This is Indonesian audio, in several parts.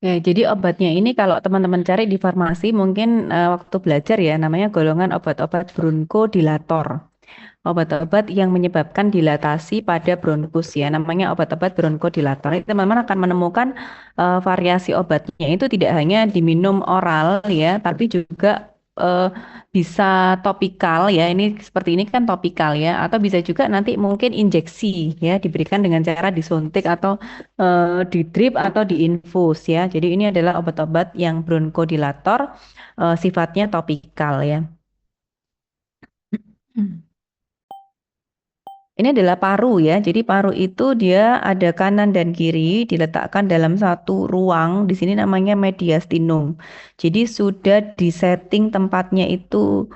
Ya, jadi obatnya ini kalau teman-teman cari di farmasi mungkin waktu belajar ya namanya golongan obat-obat bronchodilator. Obat-obat yang menyebabkan dilatasi pada bronkus ya namanya obat-obat bronchodilator. Itu teman-teman akan menemukan variasi obatnya itu tidak hanya diminum oral ya, tapi juga eh, bisa topikal ya. Ini seperti ini kan topikal ya, atau bisa juga nanti mungkin injeksi ya, diberikan dengan cara disuntik atau di drip atau diinfus ya. Jadi ini adalah obat-obat yang bronchodilator sifatnya topikal ya. Ini adalah paru ya. Jadi paru itu dia ada kanan dan kiri diletakkan dalam satu ruang. Di sini namanya mediastinum. Jadi sudah disetting tempatnya itu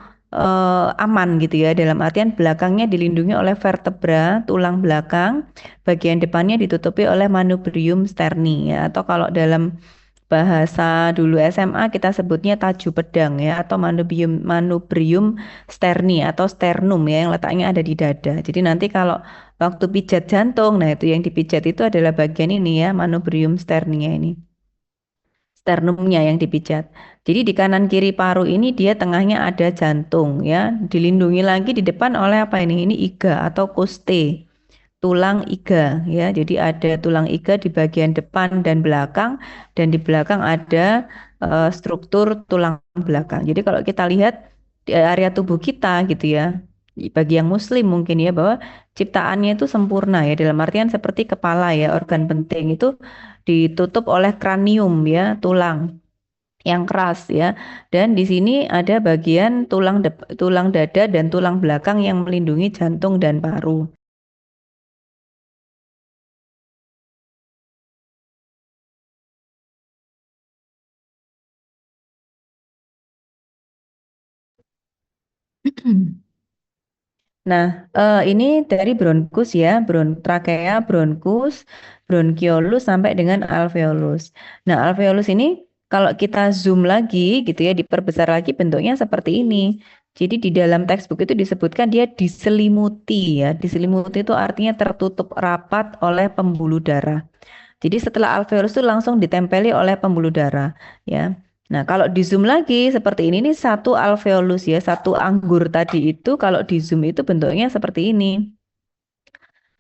aman gitu ya. Dalam artian belakangnya dilindungi oleh vertebra, tulang belakang. Bagian depannya ditutupi oleh manubrium sterni ya. Atau kalau dalam bahasa dulu SMA kita sebutnya taju pedang ya atau manubrium sterni atau sternum ya yang letaknya ada di dada. Jadi nanti kalau waktu pijat jantung, nah itu yang dipijat itu adalah bagian ini ya manubrium sterninya ini. Sternumnya yang dipijat. Jadi di kanan kiri paru ini dia tengahnya ada jantung ya, dilindungi lagi di depan oleh apa ini? Ini iga atau koste tulang iga ya. Jadi ada tulang iga di bagian depan dan belakang dan di belakang ada struktur tulang belakang. Jadi kalau kita lihat di area tubuh kita gitu ya, bagi yang muslim mungkin ya bahwa ciptaannya itu sempurna ya dalam artian seperti kepala ya, organ penting itu ditutup oleh kranium ya, tulang yang keras ya. Dan di sini ada bagian tulang dada dan tulang belakang yang melindungi jantung dan paru. Nah, ini dari bronkus ya, trakea, bronkus, bronkiolus sampai dengan alveolus. Nah, alveolus ini kalau kita zoom lagi gitu ya, diperbesar lagi bentuknya seperti ini. Jadi di dalam textbook itu disebutkan dia diselimuti ya. Diselimuti itu artinya tertutup rapat oleh pembuluh darah. Jadi setelah alveolus itu langsung ditempeli oleh pembuluh darah ya. Nah, kalau di zoom lagi seperti ini satu alveolus ya, satu anggur tadi itu kalau di zoom itu bentuknya seperti ini.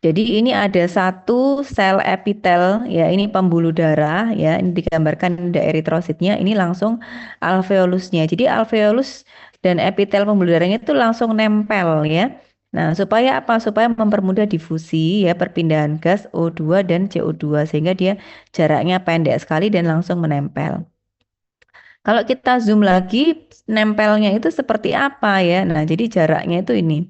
Jadi ini ada satu sel epitel ya, ini pembuluh darah ya, ini digambarkan ada eritrositnya, ini langsung alveolusnya. Jadi alveolus dan epitel pembuluh darahnya itu langsung nempel ya. Nah, supaya apa? Supaya mempermudah difusi ya, perpindahan gas O2 dan CO2 sehingga dia jaraknya pendek sekali dan langsung menempel. Kalau kita zoom lagi, nempelnya itu seperti apa ya? Nah, jadi jaraknya itu ini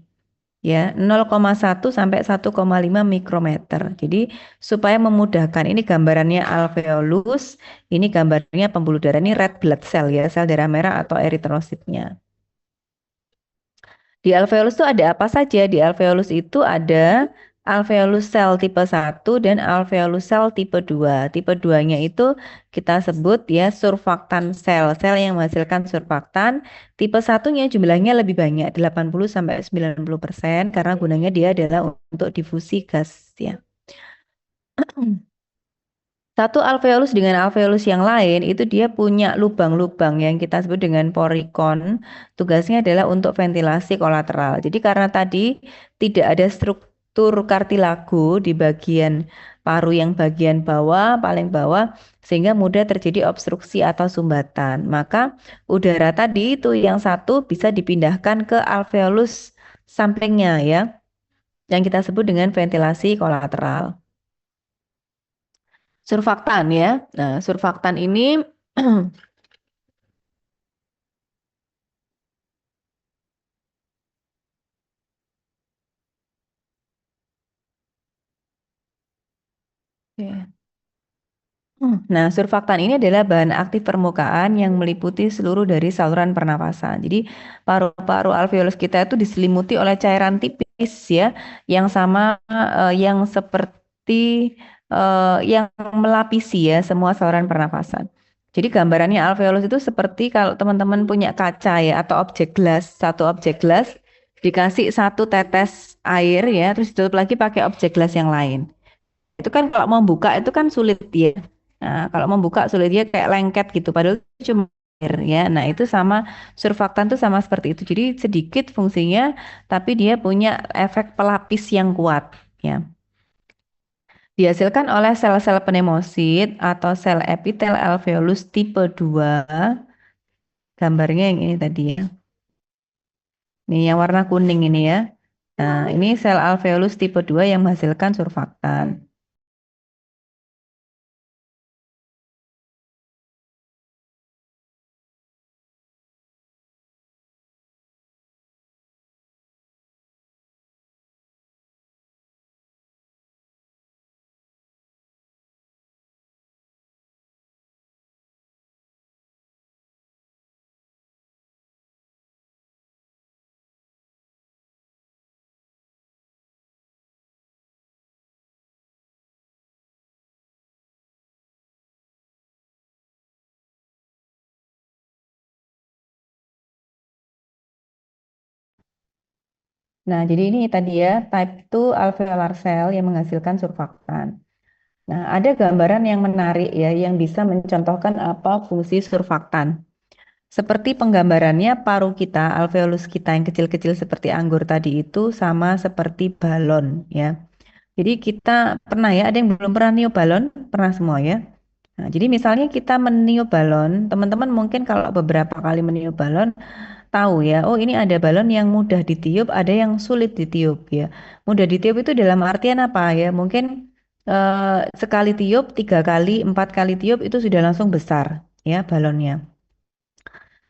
ya 0,1 sampai 1,5 mikrometer. Jadi supaya memudahkan ini gambarannya alveolus, ini gambarnya pembuluh darah ini red blood cell ya, sel darah merah atau eritrositnya. Di alveolus itu ada apa saja? Di alveolus itu ada alveolus sel tipe 1 dan alveolus sel tipe 2. Tipe 2-nya itu kita sebut ya surfaktan sel, sel yang menghasilkan surfaktan. Tipe satunya jumlahnya lebih banyak, 80 sampai 90% karena gunanya dia adalah untuk difusi gas ya. Satu alveolus dengan alveolus yang lain itu dia punya lubang-lubang yang kita sebut dengan porikon. Tugasnya adalah untuk ventilasi kolateral. Jadi karena tadi tidak ada struktur kartilago di bagian paru yang bagian bawah, paling bawah, sehingga mudah terjadi obstruksi atau sumbatan. Maka udara tadi itu yang satu bisa dipindahkan ke alveolus sampingnya ya, yang kita sebut dengan ventilasi kolateral. Surfaktan ya. Nah, surfaktan ini ya. Nah, surfaktan ini adalah bahan aktif permukaan yang meliputi seluruh dari saluran pernapasan. Jadi, paru-paru alveolus kita itu diselimuti oleh cairan tipis ya, yang sama yang seperti yang melapisi ya semua saluran pernapasan. Jadi, gambarannya alveolus itu seperti kalau teman-teman punya kaca ya atau objek gelas, satu objek gelas dikasih satu tetes air ya, terus ditutup lagi pakai objek gelas yang lain. Itu kan kalau mau buka itu kan sulit ya. Nah, kalau membuka sulit dia kayak lengket gitu, padahal itu cuma air ya. Nah, itu sama surfaktan tuh sama seperti itu. Jadi sedikit fungsinya, tapi dia punya efek pelapis yang kuat ya. Dihasilkan oleh sel-sel pneumosit atau sel epitel alveolus tipe 2. Gambarnya yang ini tadi ya. Ini yang warna kuning ini ya. Nah, ini sel alveolus tipe 2 yang menghasilkan surfaktan. Nah, jadi ini tadi ya, type 2 alveolar cell yang menghasilkan surfaktan. Nah, ada gambaran yang menarik ya, yang bisa mencontohkan apa fungsi surfaktan. Seperti penggambarannya paru kita, alveolus kita yang kecil-kecil seperti anggur tadi itu sama seperti balon ya. Jadi kita pernah ya, ada yang belum pernah niup balon? Pernah semua ya. Nah, jadi misalnya kita meniup balon, teman-teman mungkin kalau beberapa kali meniup balon, tahu ya, oh ini ada balon yang mudah ditiup, ada yang sulit ditiup ya. Mudah ditiup itu dalam artian apa ya? Mungkin sekali tiup, 3 kali, 4 kali tiup itu sudah langsung besar ya balonnya.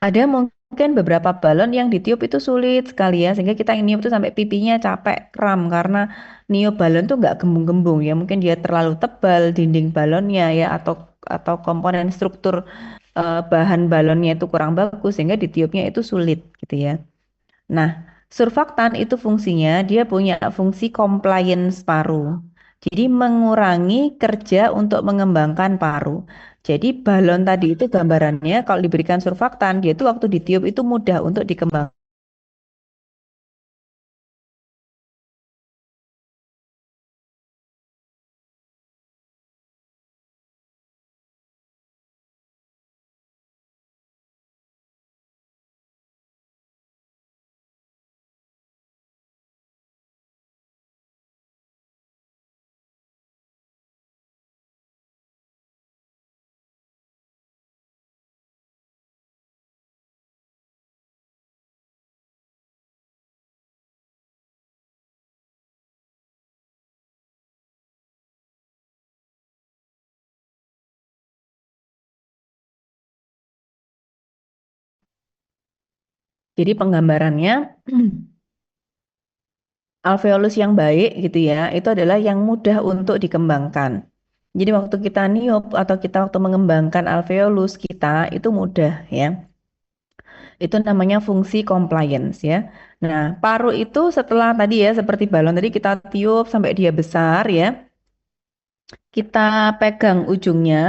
Ada mungkin beberapa balon yang ditiup itu sulit sekali ya, sehingga kita yang niup itu sampai pipinya capek, kram karena niup balon tuh nggak gembung-gembung ya. Mungkin dia terlalu tebal dinding balonnya ya, atau komponen struktur bahan balonnya itu kurang bagus sehingga ditiupnya itu sulit gitu ya. Nah, surfaktan itu fungsinya dia punya fungsi compliance paru. Jadi mengurangi kerja untuk mengembangkan paru. Jadi balon tadi itu gambarannya kalau diberikan surfaktan dia itu waktu ditiup itu mudah untuk dikembangkan. Jadi penggambarannya alveolus yang baik gitu ya, itu adalah yang mudah untuk dikembangkan. Jadi waktu kita niup atau kita waktu mengembangkan alveolus kita itu mudah ya. Itu namanya fungsi compliance ya. Nah, paru itu setelah tadi ya seperti balon tadi kita tiup sampai dia besar ya. Kita pegang ujungnya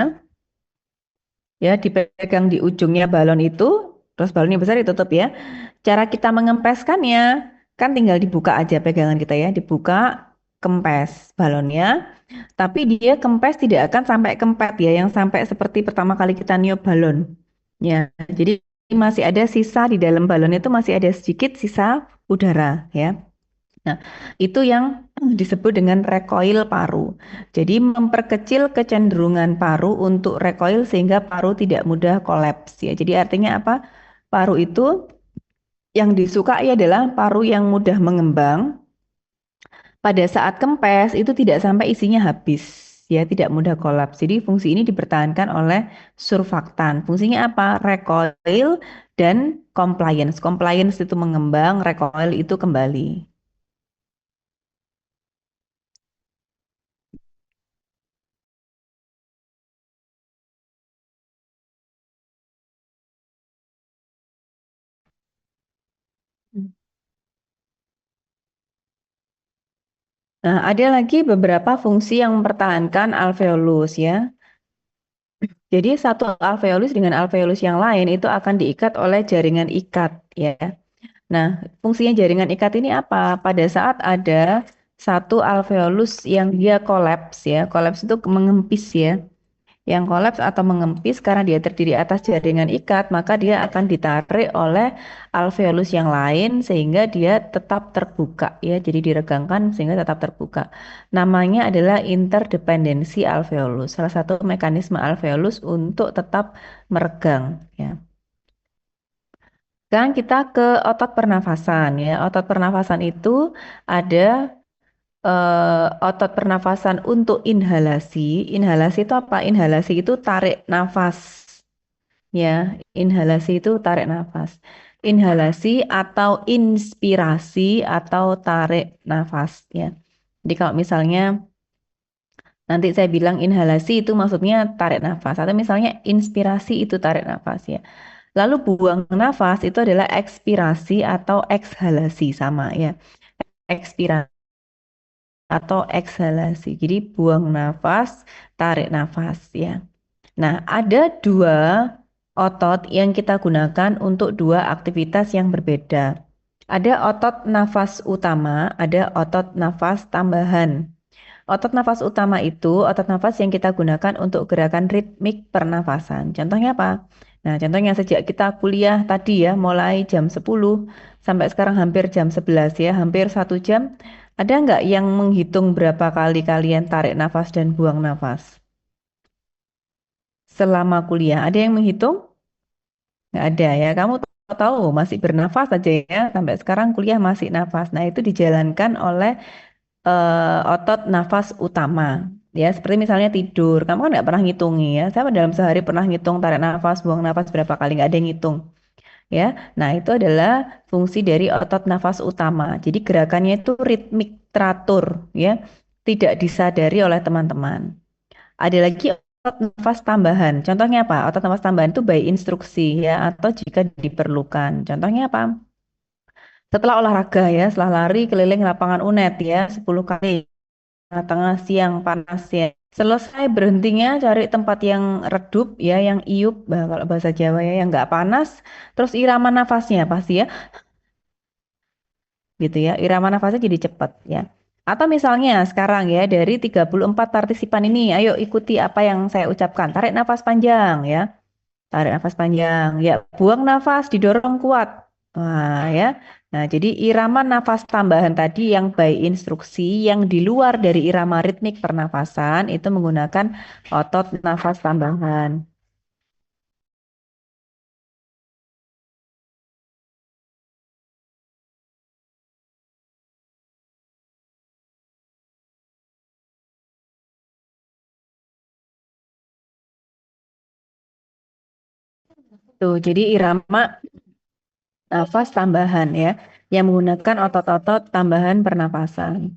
ya, dipegang di ujungnya balon itu, terus balonnya besar ditutup ya. Cara kita mengempeskannya kan tinggal dibuka aja pegangan kita ya, dibuka kempes balonnya, tapi dia kempes tidak akan sampai kempet ya, yang sampai seperti pertama kali kita niup balon. Ya, jadi masih ada sisa di dalam balon itu masih ada sedikit sisa udara ya. Nah, itu yang disebut dengan recoil paru. Jadi memperkecil kecenderungan paru untuk recoil sehingga paru tidak mudah kolaps ya. Jadi artinya apa? Paru itu yang disukai adalah paru yang mudah mengembang. Pada saat kempes itu tidak sampai isinya habis ya, tidak mudah kolaps. Jadi fungsi ini dipertahankan oleh surfaktan. Fungsinya apa? Recoil dan compliance. Compliance itu mengembang, recoil itu kembali. Nah, ada lagi beberapa fungsi yang mempertahankan alveolus ya. Jadi satu alveolus dengan alveolus yang lain itu akan diikat oleh jaringan ikat ya. Nah, fungsinya jaringan ikat ini apa? Pada saat ada satu alveolus yang dia kolaps ya, kolaps itu mengempis ya. Yang kolaps atau mengempis karena dia terdiri atas jaringan ikat, maka dia akan ditarik oleh alveolus yang lain sehingga dia tetap terbuka ya. Jadi diregangkan sehingga tetap terbuka. Namanya adalah interdependensi alveolus. Salah satu mekanisme alveolus untuk tetap meregang ya. Sekarang kita ke otot pernafasan ya. Otot pernafasan itu ada otot pernafasan untuk inhalasi. Inhalasi itu apa? Inhalasi itu tarik nafas. Ya, inhalasi itu tarik nafas. Inhalasi atau inspirasi atau tarik nafas ya. Jadi kalau misalnya nanti saya bilang inhalasi itu maksudnya tarik nafas atau misalnya inspirasi itu tarik nafas ya. Lalu buang nafas itu adalah ekspirasi atau ekshalasi sama ya. Ekspirasi atau ekshalasi. Jadi buang nafas, tarik nafas ya. Nah, ada dua otot yang kita gunakan untuk dua aktivitas yang berbeda. Ada otot nafas utama, ada otot nafas tambahan. Otot nafas utama itu otot nafas yang kita gunakan untuk gerakan ritmik pernafasan. Contohnya apa? Nah, contohnya sejak kita kuliah tadi ya, mulai jam 10 sampai sekarang hampir jam 11 ya, hampir 1 jam. Ada nggak yang menghitung berapa kali kalian tarik nafas dan buang nafas selama kuliah? Ada yang menghitung? Nggak ada ya. Kamu tahu masih bernafas aja ya, sampai sekarang kuliah masih nafas. Nah, itu dijalankan oleh otot nafas utama. Ya, seperti misalnya tidur. Kamu kan nggak pernah ngitung ya. Saya dalam sehari pernah ngitung tarik nafas, buang nafas berapa kali. Nggak ada yang ngitung. Ya, nah itu adalah fungsi dari otot nafas utama. Jadi gerakannya itu ritmik, teratur. Ya, tidak disadari oleh teman-teman. Ada lagi otot nafas tambahan. Contohnya apa? Otot nafas tambahan itu by instruksi ya, atau jika diperlukan. Contohnya apa? Setelah olahraga ya, setelah lari keliling lapangan UNED ya, 10 kali. Tengah siang panas ya. Selesai berhentinya cari tempat yang redup ya, yang iup, kalau bahasa Jawa ya, yang nggak panas. Terus irama nafasnya pasti ya, gitu ya. Irama nafasnya jadi cepat ya. Atau misalnya sekarang ya, dari 34 partisipan ini, ayo ikuti apa yang saya ucapkan. Tarik nafas panjang ya. Tarik nafas panjang. Ya, buang nafas, didorong kuat. Wah, ya. Nah, jadi irama nafas tambahan tadi yang by instruksi, yang di luar dari irama ritmik pernafasan, itu menggunakan otot nafas tambahan. Tuh, jadi irama nafas tambahan ya, yang menggunakan otot-otot tambahan pernafasan.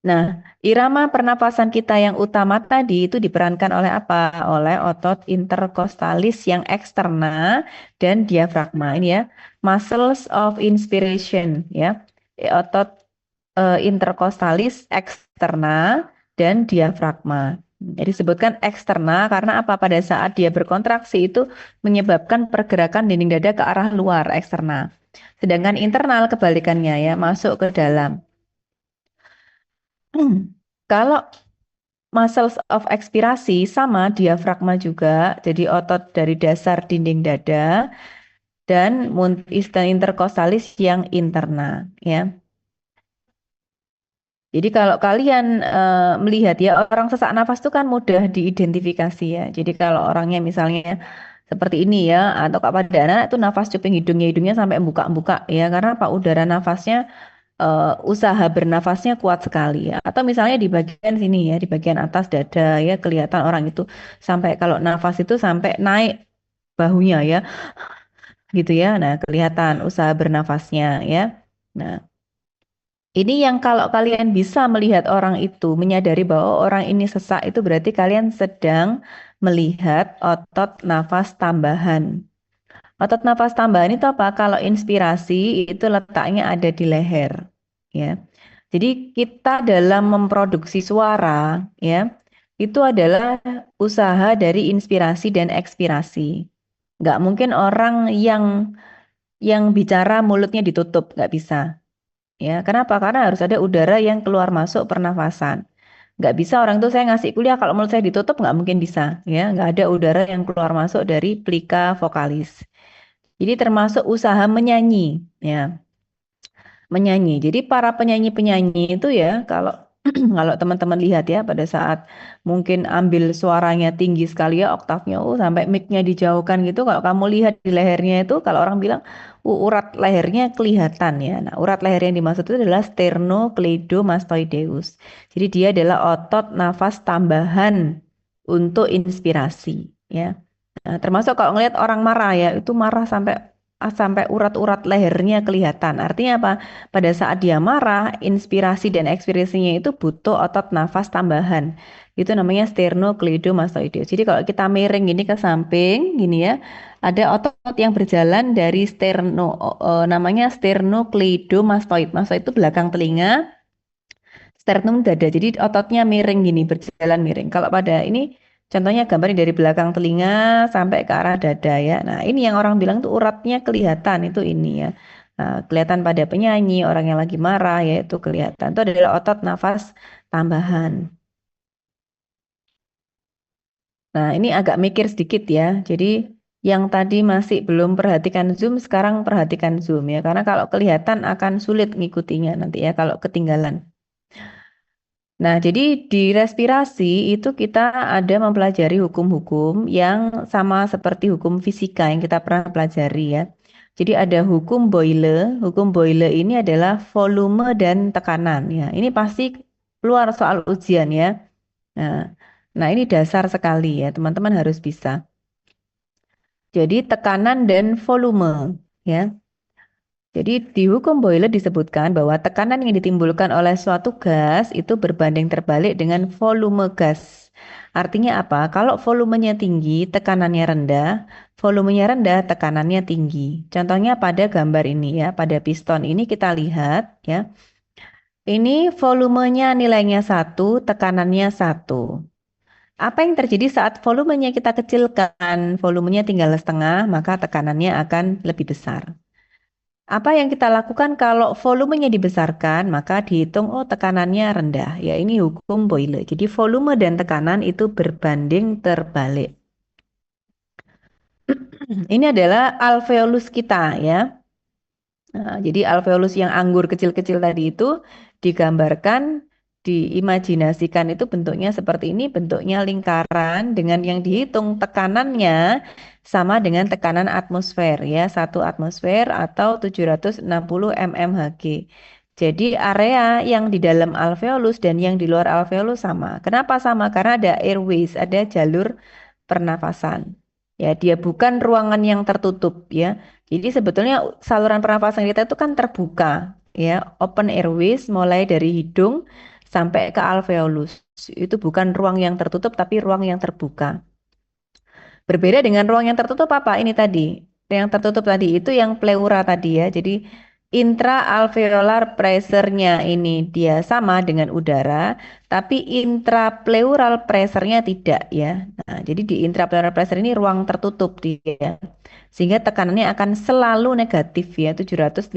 Nah, irama pernapasan kita yang utama tadi itu diperankan oleh apa? Oleh otot interkostalis yang eksterna dan diafragma. Ini ya, muscles of inspiration ya. Otot interkostalis eksterna dan diafragma. Jadi disebutkan eksterna karena apa? Pada saat dia berkontraksi itu menyebabkan pergerakan dinding dada ke arah luar eksterna. Sedangkan internal kebalikannya ya, masuk ke dalam. Kalau muscles of expirasi sama diafragma juga, jadi otot dari dasar dinding dada dan interkostalis yang interna ya. Jadi kalau kalian melihat ya orang sesak nafas itu kan mudah diidentifikasi ya. Jadi kalau orangnya misalnya seperti ini ya atau Kak pada anak itu nafas cuping hidungnya hidungnya sampai buka-buka ya karena apa udara nafasnya usaha bernafasnya kuat sekali ya. Atau misalnya di bagian sini ya di bagian atas dada ya kelihatan orang itu sampai kalau nafas itu sampai naik bahunya ya gitu ya. Nah, kelihatan usaha bernafasnya ya. Nah, ini yang kalau kalian bisa melihat orang itu, menyadari bahwa orang ini sesak itu berarti kalian sedang melihat otot nafas tambahan. Otot nafas tambahan itu apa? Kalau inspirasi itu letaknya ada di leher, ya. Jadi kita dalam memproduksi suara, ya, itu adalah usaha dari inspirasi dan ekspirasi. Nggak mungkin orang yang bicara mulutnya ditutup, nggak bisa. Ya, kenapa? Karena harus ada udara yang keluar masuk pernafasan. Nggak bisa orang tuh saya ngasih kuliah kalau mulut saya ditutup nggak mungkin bisa, ya. Nggak ada udara yang keluar masuk dari plika vokalis. Jadi termasuk usaha menyanyi, ya. Menyanyi. Jadi para penyanyi-penyanyi itu ya kalau kalau teman-teman lihat ya pada saat mungkin ambil suaranya tinggi sekali ya oktavnya sampai mic-nya dijauhkan gitu kalau kamu lihat di lehernya itu kalau orang bilang urat lehernya kelihatan ya. Nah, urat leher yang dimaksud itu adalah sternocleidomastoideus. Jadi dia adalah otot nafas tambahan untuk inspirasi ya. Nah, termasuk kalau ngelihat orang marah ya, itu marah sampai sampai urat-urat lehernya kelihatan. Artinya apa? Pada saat dia marah, inspirasi dan ekspresinya itu butuh otot nafas tambahan. Itu namanya sternocleidomastoideus. Jadi kalau kita miring gini ke samping, gini ya, ada otot yang berjalan dari namanya sternocleidomastoid. Mastoid itu belakang telinga, sternum dada. Jadi ototnya miring gini, berjalan miring. Kalau pada ini contohnya gambarnya dari belakang telinga sampai ke arah dada ya. Nah, ini yang orang bilang tuh uratnya kelihatan itu ini ya. Nah, kelihatan pada penyanyi, orang yang lagi marah ya itu kelihatan. Itu adalah otot nafas tambahan. Nah, ini agak mikir sedikit ya. Jadi yang tadi masih belum perhatikan Zoom, sekarang perhatikan Zoom ya. Karena kalau kelihatan akan sulit ngikutinya nanti ya kalau ketinggalan. Nah, jadi di respirasi itu kita ada mempelajari hukum-hukum yang sama seperti hukum fisika yang kita pernah pelajari ya. Jadi ada hukum Boyle. Hukum Boyle ini adalah volume dan tekanan ya. Ini pasti keluar soal ujian ya. Nah, nah ini dasar sekali ya, teman-teman harus bisa. Jadi tekanan dan volume ya. Jadi di hukum Boyle disebutkan bahwa tekanan yang ditimbulkan oleh suatu gas itu berbanding terbalik dengan volume gas. Artinya apa? Kalau volumenya tinggi, tekanannya rendah, volumenya rendah, tekanannya tinggi. Contohnya pada gambar ini ya, pada piston ini kita lihat ya. Ini volumenya nilainya 1, tekanannya 1. Apa yang terjadi saat volumenya kita kecilkan, volumenya tinggal setengah, maka tekanannya akan lebih besar. Apa yang kita lakukan kalau volumenya dibesarkan, maka dihitung, oh tekanannya rendah. Ya ini hukum Boyle. Jadi volume dan tekanan itu berbanding terbalik. Ini adalah alveolus kita ya. Nah, jadi alveolus yang anggur kecil-kecil tadi itu digambarkan, diimajinasikan itu bentuknya seperti ini, bentuknya lingkaran dengan yang dihitung tekanannya sama dengan tekanan atmosfer ya, 1 atmosfer atau 760 mmHg. Jadi area yang di dalam alveolus dan yang di luar alveolus sama. Kenapa sama? Karena ada airways, ada jalur pernafasan. Ya, dia bukan ruangan yang tertutup ya. Jadi sebetulnya saluran pernafasan kita itu kan terbuka, ya, open airways mulai dari hidung sampai ke alveolus. Itu bukan ruang yang tertutup tapi ruang yang terbuka. Berbeda dengan ruang yang tertutup apa? Ini tadi. Yang tertutup tadi itu yang pleura tadi ya. Jadi intraalveolar pressure-nya ini dia sama dengan udara, tapi intrapleural pressure-nya tidak ya. Nah, jadi di intrapleural pressure ini ruang tertutup dia. Sehingga tekanannya akan selalu negatif ya, 756.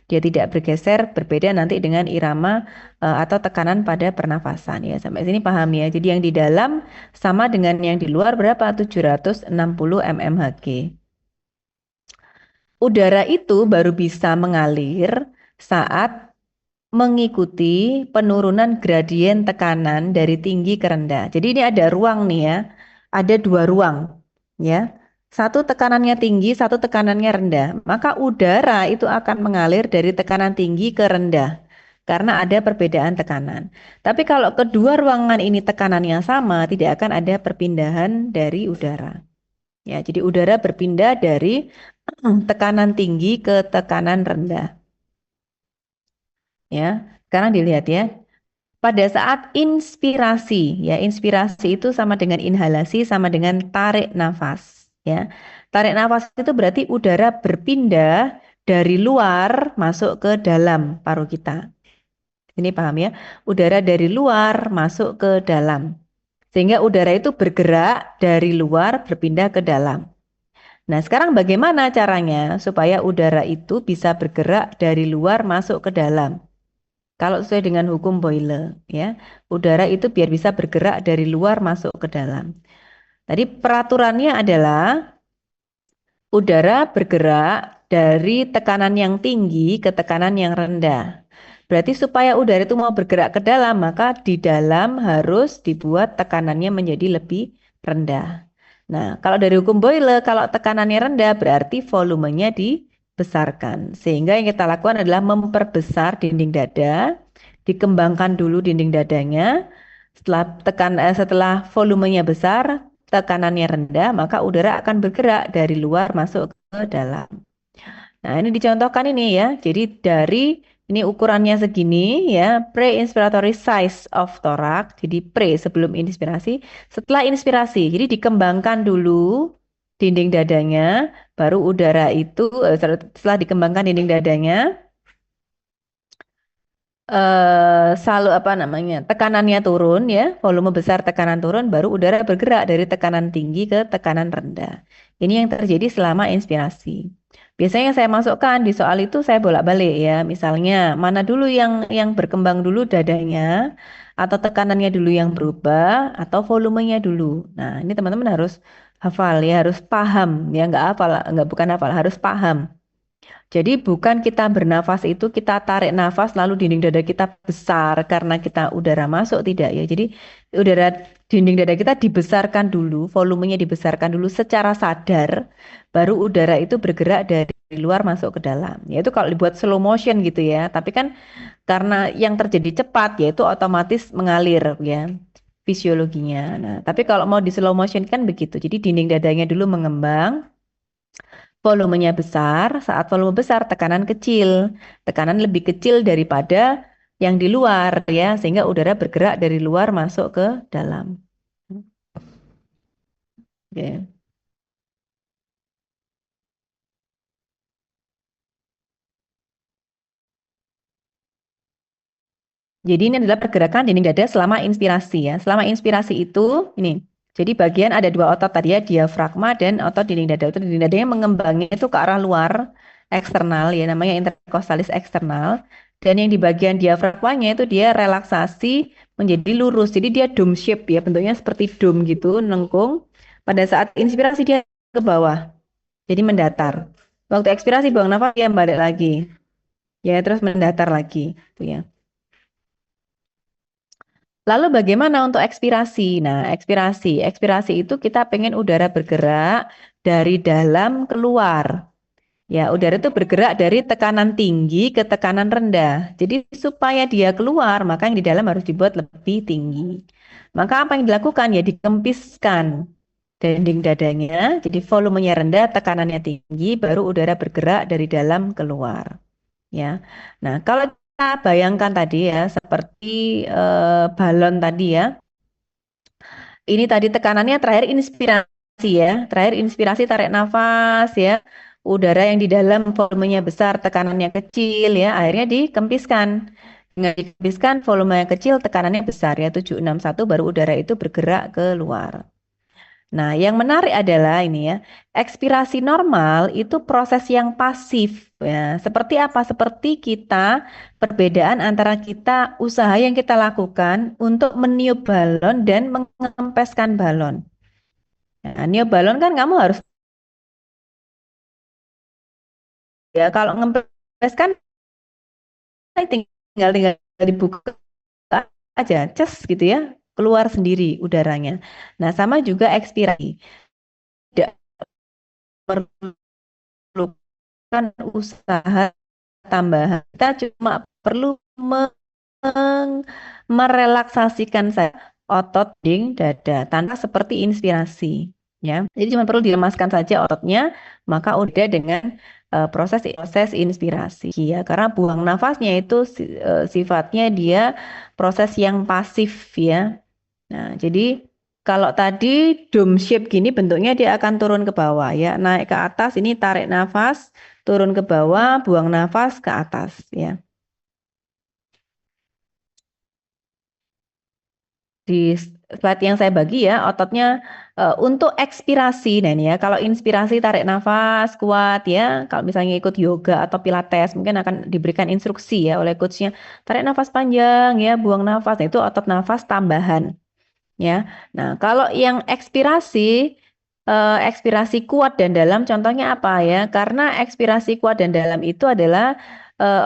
Dia tidak bergeser, berbeda nanti dengan irama atau tekanan pada pernafasan ya. Sampai sini paham ya. Jadi yang di dalam sama dengan yang di luar berapa? 760 mmHg. Udara itu baru bisa mengalir saat mengikuti penurunan gradien tekanan dari tinggi ke rendah. Jadi ini ada ruang nih ya, ada 2 ruang ya. Satu tekanannya tinggi, satu tekanannya rendah. Maka udara itu akan mengalir dari tekanan tinggi ke rendah karena ada perbedaan tekanan. Tapi kalau kedua ruangan ini tekanannya sama, tidak akan ada perpindahan dari udara. Ya, jadi udara berpindah dari tekanan tinggi ke tekanan rendah. Ya, sekarang dilihat ya. Pada saat inspirasi, ya inspirasi itu sama dengan inhalasi, sama dengan tarik nafas. Ya, tarik nafas itu berarti udara berpindah dari luar masuk ke dalam paru kita. Ini paham ya? Udara dari luar masuk ke dalam. Sehingga udara itu bergerak dari luar berpindah ke dalam. Nah, sekarang bagaimana caranya supaya udara itu bisa bergerak dari luar masuk ke dalam? Kalau sesuai dengan hukum Boyle, ya, udara itu biar bisa bergerak dari luar masuk ke dalam. Tadi peraturannya adalah udara bergerak dari tekanan yang tinggi ke tekanan yang rendah. Berarti supaya udara itu mau bergerak ke dalam, maka di dalam harus dibuat tekanannya menjadi lebih rendah. Nah, kalau dari hukum Boyle, kalau tekanannya rendah berarti volumenya dibesarkan. Sehingga yang kita lakukan adalah memperbesar dinding dada, dikembangkan dulu dinding dadanya. Setelah volumenya besar, tekanannya rendah, maka udara akan bergerak dari luar masuk ke dalam. Nah, ini dicontohkan ini ya. Jadi dari ini ukurannya segini ya, pre-inspiratory size of thorax. Jadi pre sebelum inspirasi, setelah inspirasi. Jadi dikembangkan dulu dinding dadanya, baru udara itu setelah dikembangkan dinding dadanya, selalu apa namanya tekanannya turun ya, volume besar tekanan turun, baru udara bergerak dari tekanan tinggi ke tekanan rendah. Ini yang terjadi selama inspirasi. Biasanya yang saya masukkan di soal itu saya bolak-balik ya, misalnya mana dulu yang berkembang dulu dadanya, atau tekanannya dulu yang berubah, atau volumenya dulu. Nah, ini teman-teman harus hafal ya, harus paham ya, nggak hafal, nggak bukan hafal, harus paham. Jadi bukan kita bernafas itu kita tarik nafas lalu dinding dada kita besar karena kita udara masuk, tidak ya. Jadi udara dinding dada kita dibesarkan dulu, volumenya dibesarkan dulu secara sadar, baru udara itu bergerak dari luar masuk ke dalam. Yaitu kalau dibuat slow motion gitu ya. Tapi kan karena yang terjadi cepat yaitu otomatis mengalir ya fisiologinya. Nah, tapi kalau mau di slow motion kan begitu. Jadi dinding dadanya dulu mengembang, volumenya besar, saat volume besar tekanan kecil. Tekanan lebih kecil daripada yang di luar ya, sehingga udara bergerak dari luar masuk ke dalam. Oke. Jadi ini adalah pergerakan dinding dada selama inspirasi ya. Selama inspirasi itu ini. Jadi bagian ada dua otot tadi ya, diafragma dan otot dinding dada. Itu dinding dadanya mengembangnya itu ke arah luar eksternal ya, namanya interkostalis eksternal. Dan yang di bagian diafragmanya itu dia relaksasi menjadi lurus. Jadi dia dome shape ya, bentuknya seperti dome gitu, nengkung. Pada saat inspirasi dia ke bawah, jadi mendatar. Waktu ekspirasi buang nafas dia balik lagi. Ya, terus mendatar lagi. Itu ya. Lalu bagaimana untuk ekspirasi? Nah, ekspirasi itu kita pengen udara bergerak dari dalam keluar. Ya, udara itu bergerak dari tekanan tinggi ke tekanan rendah. Jadi supaya dia keluar, maka yang di dalam harus dibuat lebih tinggi. Maka apa yang dilakukan? Ya dikempiskan dinding dadanya. Jadi volumenya rendah, tekanannya tinggi, baru udara bergerak dari dalam keluar. Ya. Nah, kalau kita bayangkan tadi ya, seperti balon tadi ya. Ini tadi tekanannya terakhir inspirasi ya. Terakhir inspirasi tarik nafas ya. Udara yang di dalam volumenya besar, tekanannya kecil ya. Akhirnya dikempiskan. Dengan dikempiskan volumenya kecil, tekanannya besar ya. 761 baru udara itu bergerak keluar. Nah, yang menarik adalah ini ya, ekspirasi normal itu proses yang pasif ya. Seperti apa? Seperti kita perbedaan antara kita usaha yang kita lakukan untuk meniup balon dan mengempeskan balon. Nah, niup balon kan kamu harus ya kalau ngempeskan tinggal tinggal dibuka aja, ces gitu ya, keluar sendiri udaranya. Nah, sama juga ekspirasi. Tidak memerlukan usaha tambahan. Kita cuma perlu merelaksasikan saja otot dinding dada tanpa seperti inspirasi. Ya, jadi cuma perlu dilemaskan saja ototnya, maka udah dengan proses inspirasi. Ya, karena buang nafasnya itu sifatnya dia proses yang pasif ya. Nah, jadi kalau tadi dome shape gini bentuknya dia akan turun ke bawah ya, naik ke atas ini tarik nafas, turun ke bawah, buang nafas ke atas ya. di slide yang saya bagi ya, ototnya untuk ekspirasi. Nah ini ya, kalau inspirasi tarik nafas kuat ya. Kalau misalnya ikut yoga atau pilates, mungkin akan diberikan instruksi ya oleh coachnya. Tarik nafas panjang ya, buang nafas. Nah, itu otot nafas tambahan ya. Nah, kalau yang ekspirasi, ekspirasi kuat dan dalam, contohnya apa ya? Karena ekspirasi kuat dan dalam itu adalah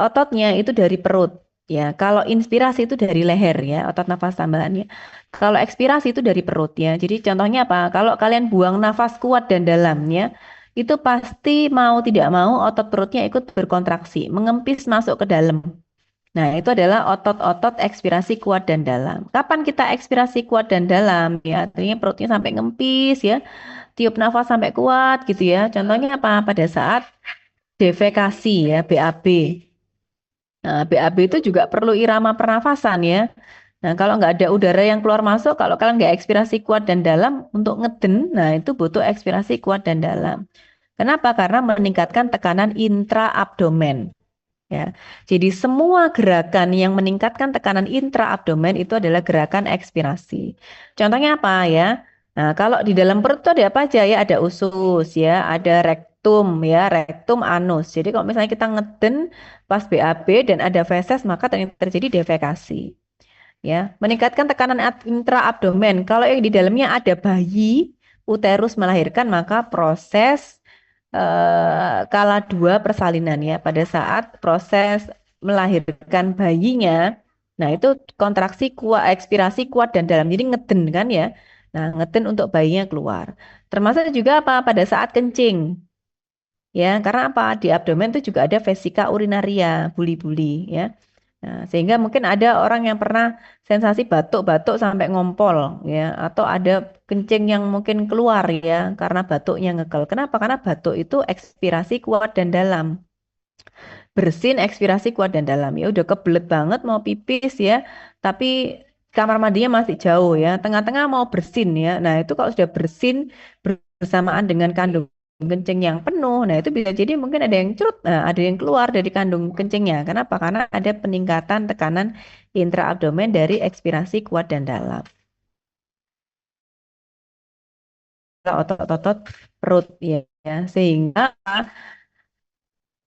ototnya itu dari perut. Ya, kalau inspirasi itu dari leher ya, otot nafas tambahannya. Kalau ekspirasi itu dari perut ya. Jadi contohnya apa? Kalau kalian buang nafas kuat dan dalamnya, itu pasti mau tidak mau otot perutnya ikut berkontraksi, mengempis masuk ke dalam. Nah, itu adalah otot-otot ekspirasi kuat dan dalam. Kapan kita ekspirasi kuat dan dalam? Ya, artinya perutnya sampai ngempis ya, tiup nafas sampai kuat gitu ya. Contohnya apa? Pada saat defekasi ya, BAB. Nah, BAB itu juga perlu irama pernafasan ya. Nah, kalau nggak ada udara yang keluar masuk, kalau kalian nggak ekspirasi kuat dan dalam untuk ngeden, nah itu butuh ekspirasi kuat dan dalam. Kenapa? Karena meningkatkan tekanan intraabdomen. Ya, jadi semua gerakan yang meningkatkan tekanan intraabdomen itu adalah gerakan ekspirasi. Contohnya apa ya? Nah, kalau di dalam perut itu ada apa aja ya? Ada usus ya, ada rektum ya, rektum anus. Jadi kalau misalnya kita ngeden pas BAB dan ada feses maka terjadi defekasi. Ya, meningkatkan tekanan intraabdomen. Kalau yang di dalamnya ada bayi, uterus melahirkan maka proses kala dua persalinan ya pada saat proses melahirkan bayinya. Nah, itu kontraksi kuat, ekspirasi kuat dan dalam. Jadi ngeden kan ya. Nah, ngeden untuk bayinya keluar. Termasuk juga apa pada saat kencing. Ya, karena apa? Di abdomen itu juga ada vesika urinaria, buli-buli ya. Nah, sehingga mungkin ada orang yang pernah sensasi batuk-batuk sampai ngompol ya, atau ada kencing yang mungkin keluar ya karena batuknya ngekel. Kenapa? Karena batuk itu ekspirasi kuat dan dalam. Bersin ekspirasi kuat dan dalam. Ya udah kebelet banget mau pipis ya, tapi kamar mandinya masih jauh ya. Tengah-tengah mau bersin ya. Nah, itu kalau sudah bersin bersamaan dengan kandung kencing yang penuh, nah itu bisa jadi mungkin ada yang curut, nah, ada yang keluar dari kandung kencingnya. Kenapa? Karena ada peningkatan tekanan intraabdomen dari ekspirasi kuat dan dalam. Otot-otot perut ya, ya. Sehingga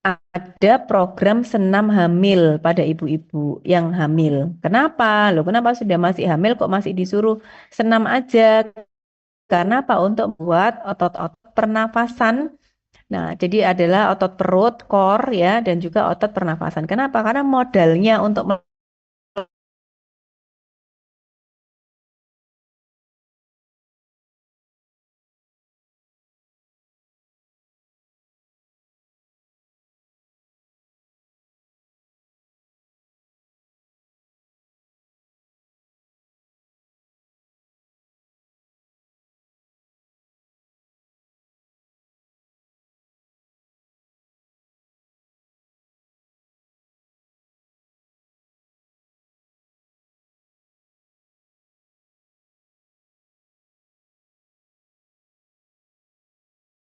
ada program senam hamil pada ibu-ibu yang hamil. Kenapa? Loh, kenapa sudah masih hamil kok masih disuruh senam aja? Karena apa? Untuk buat otot-otot pernafasan. Nah, jadi adalah otot perut, core ya, dan juga otot pernafasan. Kenapa? Karena modalnya untuk